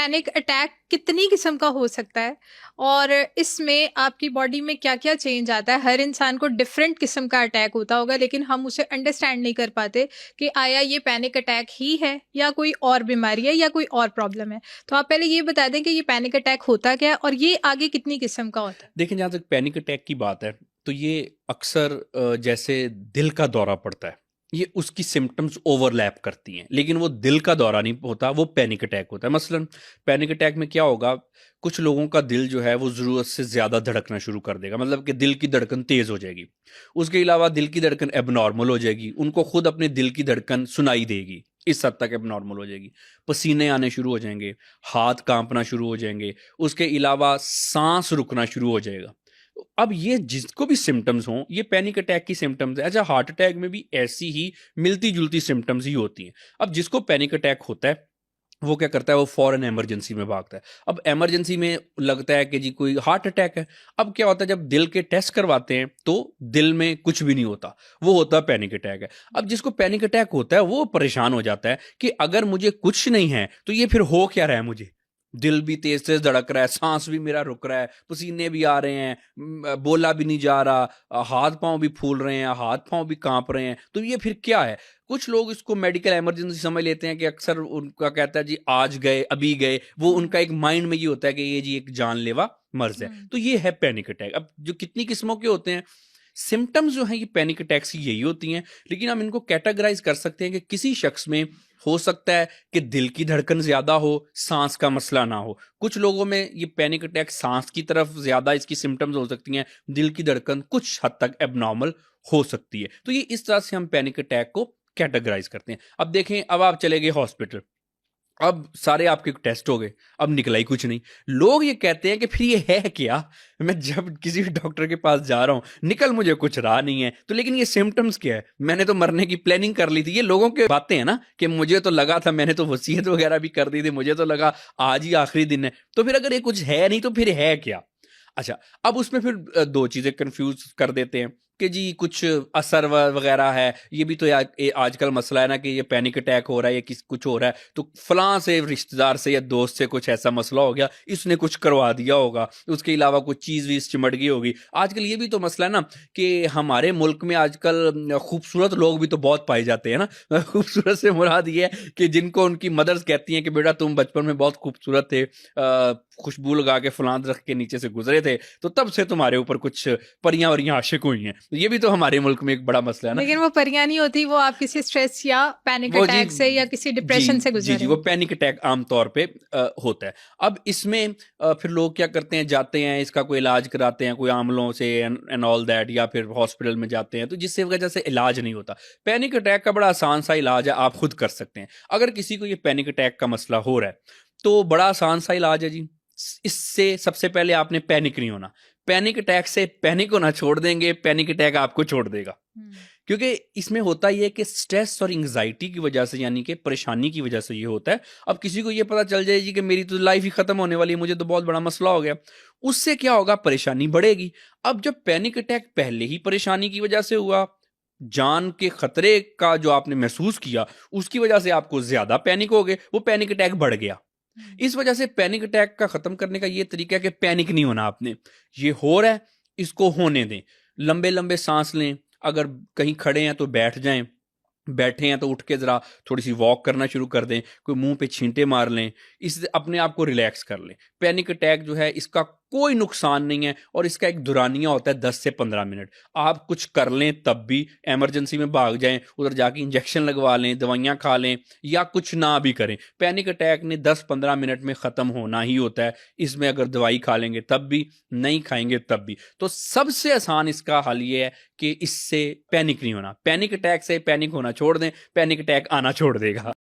Panic attack कितनी किस्म का हो सकता है और इसमें आपकी बॉडी में क्या-क्या चेंज आता है? हर इंसान को डिफरेंट किस्म का अटैक होता होगा, लेकिन हम उसे अंडरस्टैंड नहीं कर पाते कि आया ये पैनिक अटैक ही है या कोई और बीमारी है या कोई और प्रॉब्लम है। तो आप पहले ये बता दें कि ये पैनिक अटैक होता क्या है और ये आगे कितनी किस्म का होता है? देखिए, जहाँ तक पैनिक अटैक की बात है, तो ये अक्सर जैसे दिल का दौरा पड़ता है, ये उसकी सिम्पटम्स ओवरलैप करती हैं, लेकिन वो दिल का दौरा नहीं होता, वो पैनिक अटैक होता है। मसलन पैनिक अटैक में क्या होगा, कुछ लोगों का दिल जो है वो ज़रूरत से ज़्यादा धड़कना शुरू कर देगा, मतलब कि दिल की धड़कन तेज़ हो जाएगी। उसके अलावा दिल की धड़कन एबनॉर्मल हो जाएगी, उनको खुद अपने दिल की धड़कन सुनाई देगी, इस हद तक एबनॉर्मल हो जाएगी। पसीने आने शुरू हो जाएँगे, हाथ काँपना शुरू हो जाएँगे, उसके अलावा साँस रुकना शुरू हो जाएगा। अब ये जिसको भी सिम्पटम्स हों, ये पैनिक अटैक की सिम्पटम्स है। अच्छा, हार्ट अटैक में भी ऐसी ही मिलती-जुलती सिम्पटम्स ही होती हैं। अब जिसको पैनिक अटैक होता है, वो क्या करता है, वो फ़ौरन इमरजेंसी में भागता है। अब इमरजेंसी में लगता है कि जी कोई हार्ट अटैक है। अब क्या होता है, जब दिल के टेस्ट करवाते हैं, तो दिल में कुछ भी नहीं होता, वो होता है पैनिक अटैक है। अब जिसको पैनिक अटैक होता है, वो परेशान हो जाता है कि अगर मुझे कुछ नहीं है, तो ये फिर हो क्या रहा है मुझे? दिल भी तेज-तेज धड़क रहा है, साँस भी मेरा रुक रहा है, पसीने भी आ रहे हैं, बोला भी नहीं जा रहा, हाथ-पाँव भी फूल रहे हैं, हाथ-पाँव भी काँप रहे हैं, तो ये फिर क्या है? कुछ लोग इसको मेडिकल इमरजेंसी समझ लेते हैं कि अक्सर उनका कहता है जी आज गए, अभी गए, वो हुँ, उनका एक माइंड में ये होता है कि ये जी एक जानलेवा मर्ज़ है। हुँ। तो ये है पैनिक अटैक। अब जो कितनी किस्मों के होते हैं, सिम्पटम्स जो हैं ये पैनिक अटैक्स की यही होती हैं, लेकिन हम इनको कैटेगराइज़ कर सकते हैं कि किसी शख्स में हो सकता है कि दिल की धड़कन ज़्यादा हो, साँस का मसला ना हो। कुछ लोगों में ये पैनिक अटैक साँस की तरफ ज़्यादा इसकी सिम्पटम्स हो सकती हैं, दिल की धड़कन कुछ हद तक एब्नॉर्मल हो सकती है। तो ये इस तरह से हम पैनिक अटैक को कैटेगराइज़ करते हैं। अब देखें, अब आप चले गए हॉस्पिटल, अब सारे आपके टेस्ट हो गए, अब निकला ही कुछ नहीं। लोग ये कहते हैं कि फिर ये है क्या? मैं जब किसी भी डॉक्टर के पास जा रहा हूँ, निकल मुझे कुछ रहा नहीं है, तो लेकिन ये सिम्पटम्स क्या है? मैंने तो मरने की प्लानिंग कर ली थी। ये लोगों की बातें हैं ना कि मुझे तो लगा था, मैंने तो वसीयत वगैरह भी कर दी थी, मुझे तो लगा आज ही आखिरी दिन है। तो फिर अगर ये कुछ है नहीं, तो फिर है क्या? अच्छा, अब उसमें फिर 2 चीज़ें कन्फ्यूज़ कर देते हैं कि जी कुछ असर वगैरह है, ये भी तो आजकल मसला है ना कि ये पैनिक अटैक हो रहा है या किस कुछ हो रहा है, तो फलाँ से रिश्तेदार से या दोस्त से कुछ ऐसा मसला हो गया, इसने कुछ करवा दिया होगा, उसके अलावा कुछ चीज़-वीज़ चिमट गई होगी। आजकल ये भी तो मसला है ना कि हमारे मुल्क में आजकल खूबसूरत लोग भी तो बहुत पाए जाते हैं ना। खूबसूरत से मुराद ये है कि जिनको उनकी मदर्स कहती हैं कि बेटा तुम बचपन में बहुत खूबसूरत थे, खुशबू लगा के फलाँ दरख्त के नीचे से गुज़रे थे, तो तब से तुम्हारे ऊपर कुछ परियाँ-वरियाँ आशिक हुई हैं। तो ये भी तो हमारे मुल्क में एक बड़ा मसला है ना। लेकिन वो परियां नहीं होती, वो आप किसी स्ट्रेस या पैनिक वो जी, अटैक से या किसी जी, डिप्रेशन से जी, गुजर जी, रहे वो होते हैं। पैनिक अटैक आम तौर पे होता है। अब इसमें फिर लोग क्या करते हैं, जाते हैं, इसका कोई इलाज कराते हैं, कोई आमलों से एंड ऑल दैट, या फिर हॉस्पिटल में जाते हैं, तो जिससे वजह से इलाज नहीं होता। पैनिक अटैक का बड़ा आसान सा इलाज है, आप खुद कर सकते हैं। अगर किसी को ये पैनिक अटैक का मसला हो रहा है, तो बड़ा आसान सा इलाज है जी। इससे सबसे पहले आपने पैनिक नहीं होना। पैनिक अटैक से पैनिक होना छोड़ देंगे, पैनिक अटैक आपको छोड़ देगा। हुँ। क्योंकि इसमें होता ये है कि स्ट्रेस और एंग्जाइटी की वजह से, यानी कि परेशानी की वजह से ये होता है। अब किसी को ये पता चल जाए जी कि मेरी तो लाइफ ही खत्म होने वाली है, मुझे तो बहुत बड़ा मसला हो गया, उससे क्या होगा, परेशानी बढ़ेगी। अब जब पैनिक अटैक पहले ही परेशानी की वजह से हुआ, जान के खतरे का जो आपने महसूस किया, उसकी वजह से आपको ज्यादा पैनिक हो गए, वो पैनिक अटैक बढ़ गया। हुँ। इस वजह से पैनिक अटैक का खत्म करने का ये तरीका है कि पैनिक नहीं होना आपने। ये हो रहा है, इसको होने दें। लंबे लंबे सांस लें, अगर कहीं खड़े हैं तो बैठ जाएं, बैठे हैं तो उठ के ज़रा थोड़ी-सी वॉक करना शुरू कर दें, कोई मुँह पे छींटे मार लें, इससे अपने आप को रिलैक्स कर लें। पैनिक अटैक जो है, इसका कोई नुकसान नहीं है और इसका एक दुरानिया होता है 10 से 15 मिनट। आप कुछ कर लें तब भी, इमरजेंसी में भाग जाएँ, उधर जाके इंजेक्शन लगवा लें, दवाइयाँ खा लें, या कुछ ना भी करें। पैनिक अटैक ने 10-15 मिनट में ख़त्म होना ही होता है। इसमें अगर दवाई खा लेंगे तब भी, नहीं खाएँगे तब भी। तो सबसे आसान इसका हल ये है कि इससे पैनिक नहीं होना। पैनिक अटैक से पैनिक होना छोड़ दें, पैनिक अटैक आना छोड़ देगा।